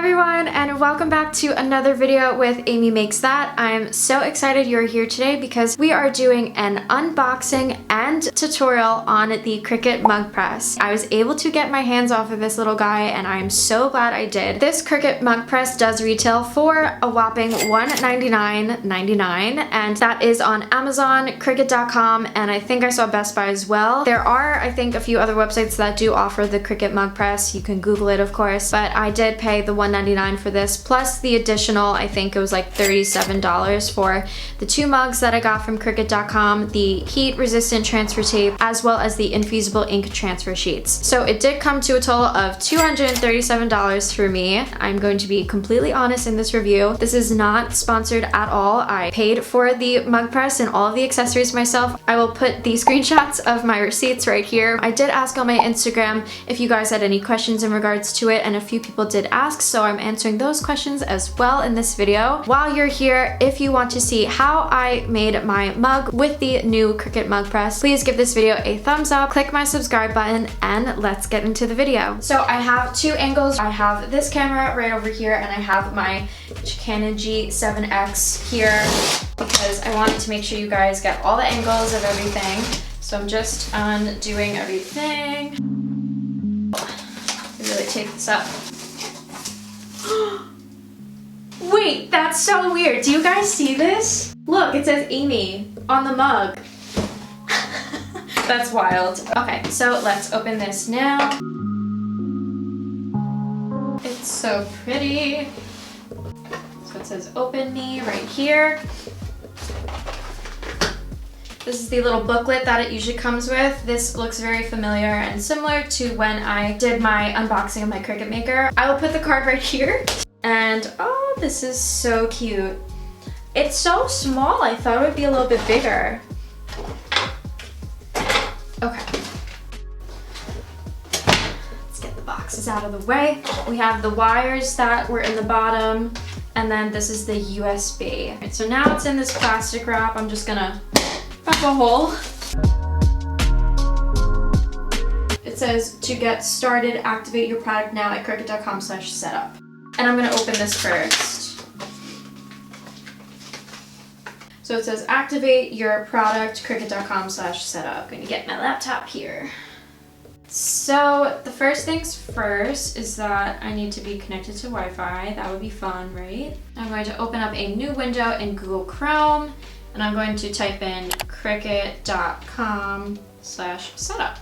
everyone, and welcome back to another video with Amy Makes That. I'm so excited you're here today because we are doing an unboxing and tutorial on the Cricut mug press. I was able to get my hands off of this little guy and I'm so glad I did. This Cricut mug press does retail for a whopping $199.99 and that is on Amazon, Cricut.com, and I think I saw Best Buy as well. There are, I think, a few other websites that do offer the Cricut mug press. You can Google it, of course, but I did pay the $199 for this, plus the additional, I think it was like $37 for the two mugs that I got from Cricut.com, the heat resistant transfer tape, as well as the infeasible ink transfer sheets. So it did come to a total of $237 for me. I'm going to be completely honest in this review. This is not sponsored at all. I paid for the mug press and all of the accessories myself. I will put the screenshots of my receipts right here. I did ask on my Instagram if you guys had any questions in regards to it, and a few people did ask, so I'm answering those questions as well in this video. While you're here, if you want to see how I made my mug with the new Cricut mug press, please give this video a thumbs up, click my subscribe button, and let's get into the video. So I have two angles. I have this camera right over here, and I have my Canon G7X here because I wanted to make sure you guys get all the angles of everything. So I'm just undoing everything. Really take this up. Wait, that's so weird. Do you guys see this? Look, it says Amy on the mug. That's wild. Okay, so let's open this now. It's so pretty. So it says open me right here. This is the little booklet that it usually comes with. This looks very familiar and similar to when I did my unboxing of my Cricut Maker. I will put the card right here. And oh, this is so cute. It's so small. I thought it would be a little bit bigger. Okay. Let's get the boxes out of the way. We have the wires that were in the bottom, and then this is the USB. All right, so now it's in this plastic wrap. I'm just gonna pop a hole. It says to get started, activate your product now at cricut.com/setup. And I'm gonna open this first. So it says activate your product, cricut.com/setup. I'm gonna get my laptop here. So the first things first is that I need to be connected to Wi-Fi. That would be fun, right? I'm going to open up a new window in Google Chrome, and I'm going to type in cricut.com/setup.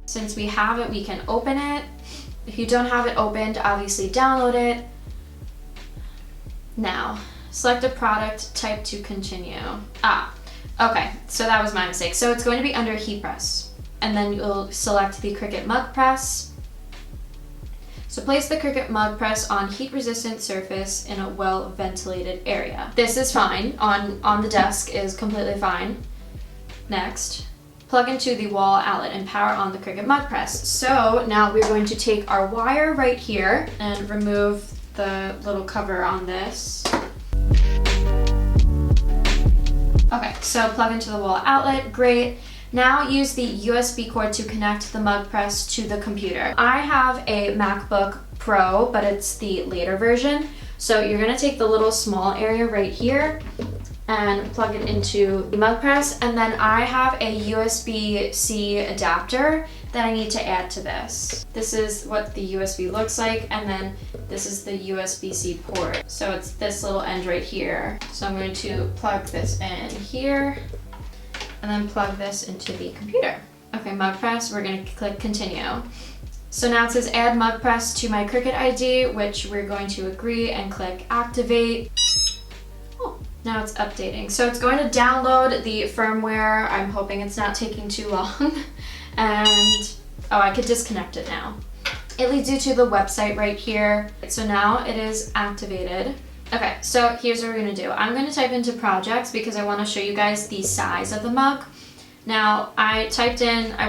Since we have it, we can open it. If you don't have it opened, obviously download it. Now, select a product, type to continue. Okay, so that was my mistake. So it's going to be under heat press, and then you'll select the Cricut mug press. So place the Cricut mug press on heat-resistant surface in a well-ventilated area. This is fine. On the desk is completely fine. Next, plug into the wall outlet and power on the Cricut mug press. So now we're going to take our wire right here and remove the little cover on this. Okay, so plug into the wall outlet, great. Now use the USB cord to connect the mug press to the computer. I have a MacBook Pro, but it's the later version. So you're gonna take the little small area right here and plug it into the mug press, and then I have a USB-C adapter that I need to add to this. This is what the USB looks like, and then this is the USB-C port. So it's this little end right here. So I'm going to plug this in here, and then plug this into the computer. Okay, mug press, we're gonna click continue. So now it says add mug press to my Cricut ID, which we're going to agree and click activate. Now it's updating. So it's going to download the firmware. I'm hoping it's not taking too long. And, oh, I could disconnect it now. It leads you to the website right here. So now it is activated. Okay, so here's what we're gonna do. I'm gonna type into projects because I wanna show you guys the size of the mug. Now, I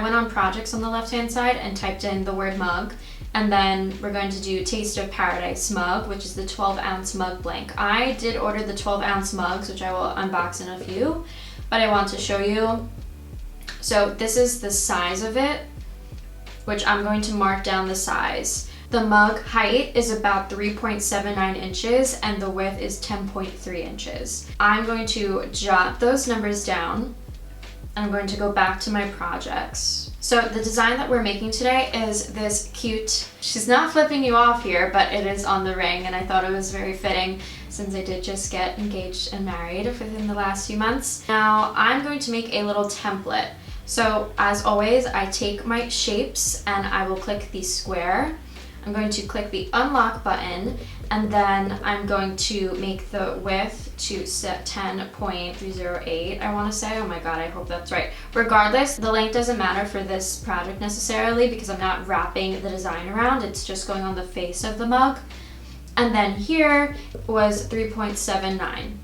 went on projects on the left-hand side and typed in the word mug. And then we're going to do Taste of Paradise mug, which is the 12-ounce mug blank. I did order the 12-ounce mugs, which I will unbox in a few, but I want to show you. So this is the size of it, which I'm going to mark down the size. The mug height is about 3.79 inches and the width is 10.3 inches. I'm going to jot those numbers down. I'm going to go back to my projects. So the design that we're making today is this cute, she's not flipping you off here, but it is on the ring, and I thought it was very fitting since I did just get engaged and married within the last few months. Now I'm going to make a little template. So as always, I take my shapes and I will click the square. I'm going to click the unlock button, and then I'm going to make the width to set 10.308, I want to say. Oh my god, I hope that's right. Regardless, the length doesn't matter for this project necessarily because I'm not wrapping the design around. It's just going on the face of the mug. And then here was 3.79.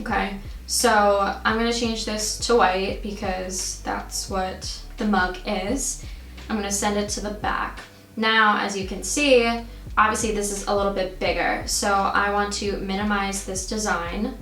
Okay, so I'm going to change this to white because that's what the mug is. I'm going to send it to the back. Now, as you can see, obviously this is a little bit bigger, so I want to minimize this design.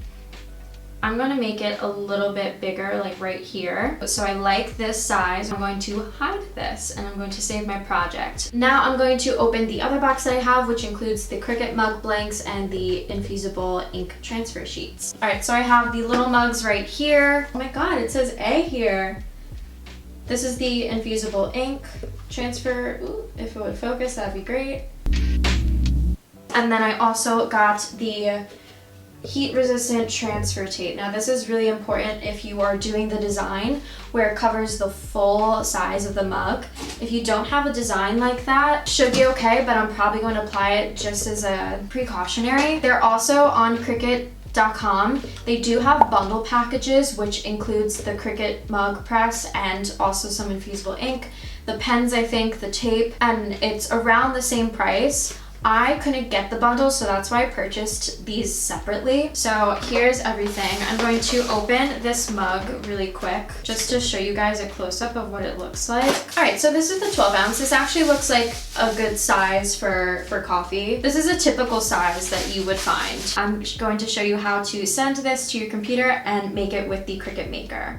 I'm going to make it a little bit bigger, like right here. So I like this size. I'm going to hide this and I'm going to save my project. Now I'm going to open the other box that I have, which includes the Cricut mug blanks and the infusible ink transfer sheets. All right, so I have the little mugs right here. Oh my god, it says A here. This is the infusible ink transfer. Ooh, if it would focus, that'd be great. And then I also got the heat resistant transfer tape. Now this is really important if you are doing the design where it covers the full size of the mug. If you don't have a design like that, should be okay, but I'm probably going to apply it just as a precautionary. They're also on Cricut.com. They do have bundle packages, which includes the Cricut mug press and also some infusible ink, the pens, I think, the tape, and it's around the same price. I couldn't get the bundle, so that's why I purchased these separately. So here's everything. I'm going to open this mug really quick just to show you guys a close-up of what it looks like. All right, so this is the 12 ounce. This actually looks like a good size for coffee. This is a typical size that you would find. I'm going to show you how to send this to your computer and make it with the Cricut Maker.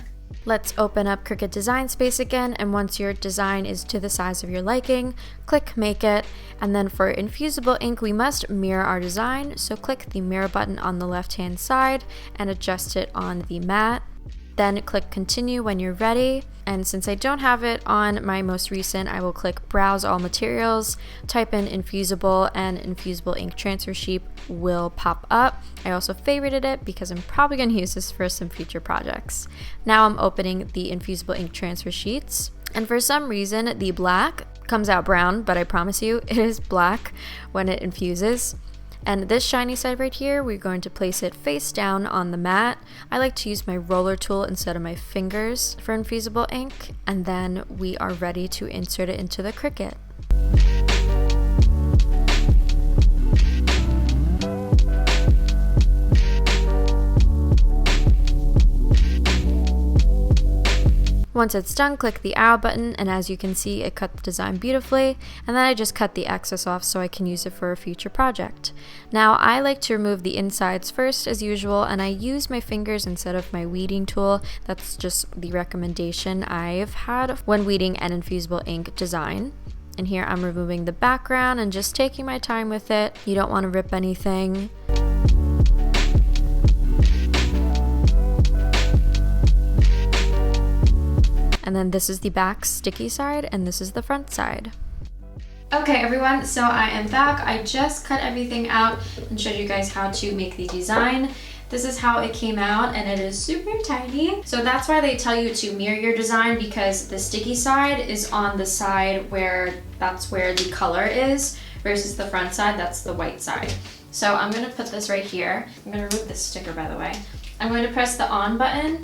Let's open up Cricut Design Space again, and once your design is to the size of your liking, click Make It, and then for infusible ink, we must mirror our design, so click the mirror button on the left-hand side and adjust it on the mat. Then click Continue when you're ready, and since I don't have it on my most recent, I will click Browse All Materials, type in infusible, and infusible ink transfer sheet will pop up. I also favorited it because I'm probably going to use this for some future projects. Now I'm opening the infusible ink transfer sheets, and for some reason the black comes out brown, but I promise you it is black when it infuses. And this shiny side right here, we're going to place it face down on the mat. I like to use my roller tool instead of my fingers for infusible ink, and then we are ready to insert it into the Cricut. Once it's done, click the arrow button, and as you can see, it cut the design beautifully, and then I just cut the excess off so I can use it for a future project. Now, I like to remove the insides first as usual, and I use my fingers instead of my weeding tool. That's just the recommendation I've had when weeding an infusible ink design. And here I'm removing the background and just taking my time with it. You don't want to rip anything. And then this is the back sticky side, and this is the front side. Okay everyone, so I am back. I just cut everything out and showed you guys how to make the design. This is how it came out, and it is super tiny. So that's why they tell you to mirror your design, because the sticky side is on the side where that's where the color is, versus the front side, that's the white side. So I'm gonna put this right here. I'm gonna remove this sticker, by the way. I'm going to press the on button.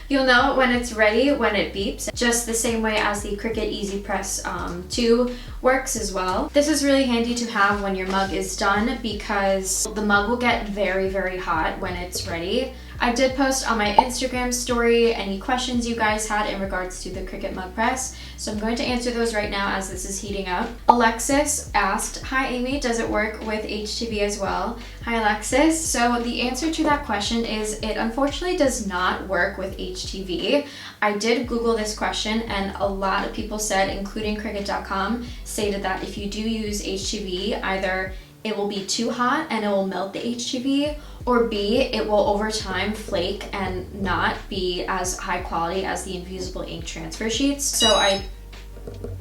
You'll know when it's ready when it beeps, just the same way as the Cricut Easy Press 2 works as well. This is really handy to have when your mug is done because the mug will get very, very hot when it's ready. I did post on my Instagram story any questions you guys had in regards to the Cricut mug press, so I'm going to answer those right now as this is heating up. Alexis asked, "Hi Amy, does it work with HTV as well?" Hi Alexis. So the answer to that question is it unfortunately does not work with HTV. I did Google this question and a lot of people said, including Cricut.com, stated that if you do use HTV, either it will be too hot and it will melt the HTV, or B, it will over time flake and not be as high quality as the infusible ink transfer sheets. So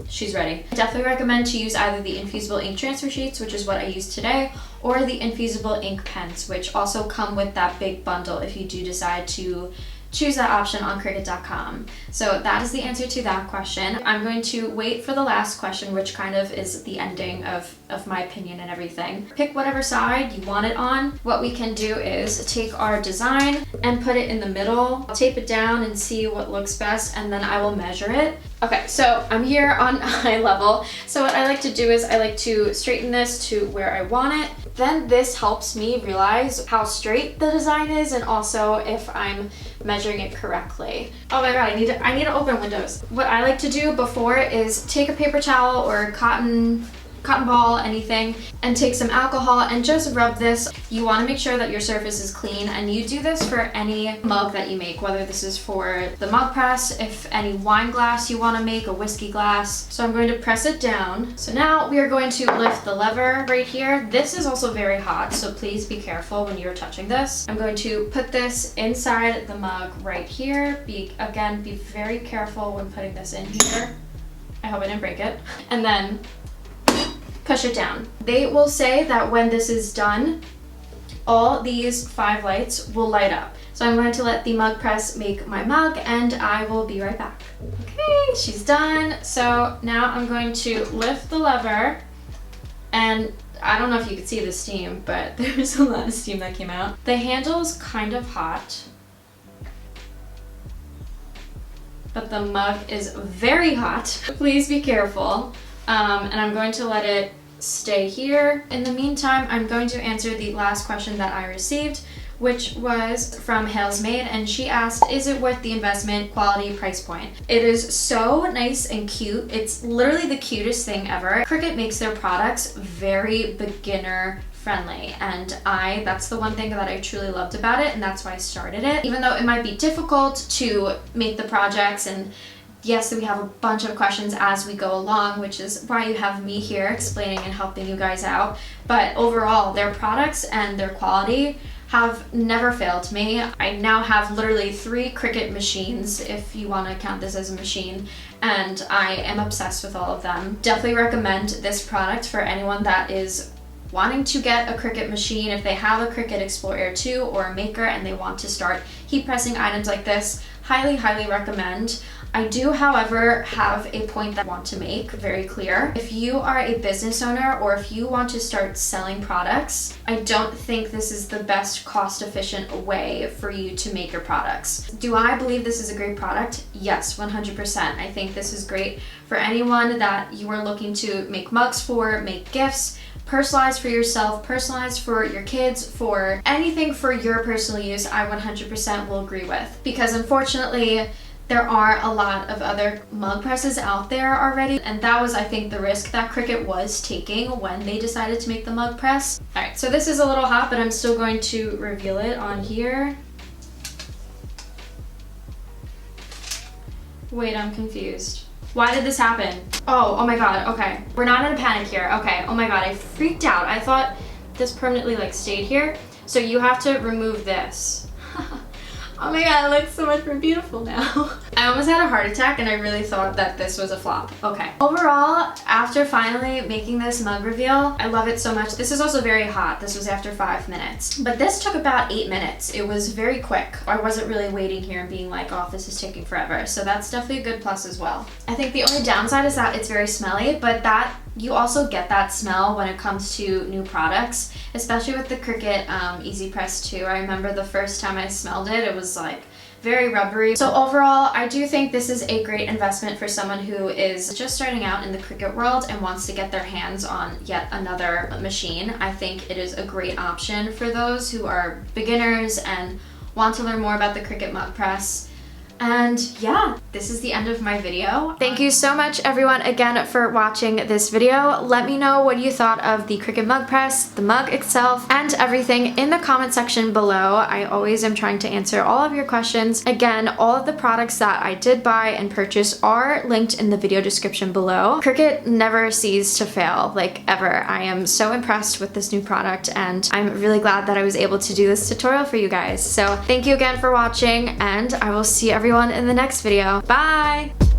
she's ready. I definitely recommend to use either the infusible ink transfer sheets, which is what I used today, or the infusible ink pens, which also come with that big bundle if you do decide to choose that option on Cricut.com. So that is the answer to that question. I'm going to wait for the last question, which kind of is the ending of my opinion and everything. Pick whatever side you want it on. What we can do is take our design and put it in the middle, tape it down and see what looks best, and then I will measure it. Okay, so I'm here on eye level. So what I like to do is I like to straighten this to where I want it. Then this helps me realize how straight the design is and also if I'm measuring it correctly. Oh my god, I need to open windows. What I like to do before is take a paper towel or cotton ball, anything, and take some alcohol and just rub this. You want to make sure that your surface is clean, and you do this for any mug that you make, whether this is for the mug press, if any wine glass you want to make, a whiskey glass. So I'm going to press it down. So now we are going to lift the lever right here. This is also very hot, so please be careful when you're touching this. I'm going to put this inside the mug right here. Be very careful when putting this in here. I hope I didn't break it. And then push it down. They will say that when this is done, all these 5 lights will light up. So I'm going to let the mug press make my mug and I will be right back. Okay, she's done. So now I'm going to lift the lever, and I don't know if you could see the steam, but there's a lot of steam that came out. The handle's kind of hot, but the mug is very hot. Please be careful. And I'm going to let it stay here. In the meantime, I'm going to answer the last question that I received, which was from Hales Made, and she asked, is it worth the investment, quality, price point? It is so nice and cute. It's literally the cutest thing ever. Cricut makes their products very beginner friendly, and that's the one thing that I truly loved about it, and that's why I started it. Even though it might be difficult to make the projects, and yes, we have a bunch of questions as we go along, which is why you have me here explaining and helping you guys out. But overall, their products and their quality have never failed me. I now have literally 3 Cricut machines, if you want to count this as a machine, and I am obsessed with all of them. Definitely recommend this product for anyone that is wanting to get a Cricut machine. If they have a Cricut Explorer 2 or a Maker and they want to start heat pressing items like this, highly, highly recommend. I do, however, have a point that I want to make very clear. If you are a business owner or if you want to start selling products, I don't think this is the best cost-efficient way for you to make your products. Do I believe this is a great product? Yes, 100%. I think this is great for anyone that you are looking to make mugs for, make gifts, personalized for yourself, personalized for your kids, for anything for your personal use. I 100% will agree with, because unfortunately, there are a lot of other mug presses out there already, and that was, I think, the risk that Cricut was taking when they decided to make the mug press. All right, so this is a little hot, but I'm still going to reveal it on here. Wait, I'm confused. Why did this happen? Oh my god, okay. We're not in a panic here. Okay, oh my god, I freaked out. I thought this permanently stayed here. So you have to remove this. Oh my god, it looks so much more beautiful now. I almost had a heart attack and I really thought that this was a flop. Okay. Overall, after finally making this mug reveal, I love it so much. This is also very hot. This was after 5 minutes. But this took about 8 minutes. It was very quick. I wasn't really waiting here and being like, oh, this is taking forever. So that's definitely a good plus as well. I think the only downside is that it's very smelly, but you also get that smell when it comes to new products, especially with the Cricut Easy Press 2. I remember the first time I smelled it, it was like very rubbery. So overall, I do think this is a great investment for someone who is just starting out in the Cricut world and wants to get their hands on yet another machine. I think it is a great option for those who are beginners and want to learn more about the Cricut mug press. And yeah, this is the end of my video. Thank you so much everyone again for watching this video. Let me know what you thought of the Cricut mug press, the mug itself, and everything in the comment section below. I always am trying to answer all of your questions. Again, all of the products that I did buy and purchase are linked in the video description below. Cricut never ceases to fail, like ever. I am so impressed with this new product and I'm really glad that I was able to do this tutorial for you guys. So thank you again for watching and I will see everyone in the next video. Bye!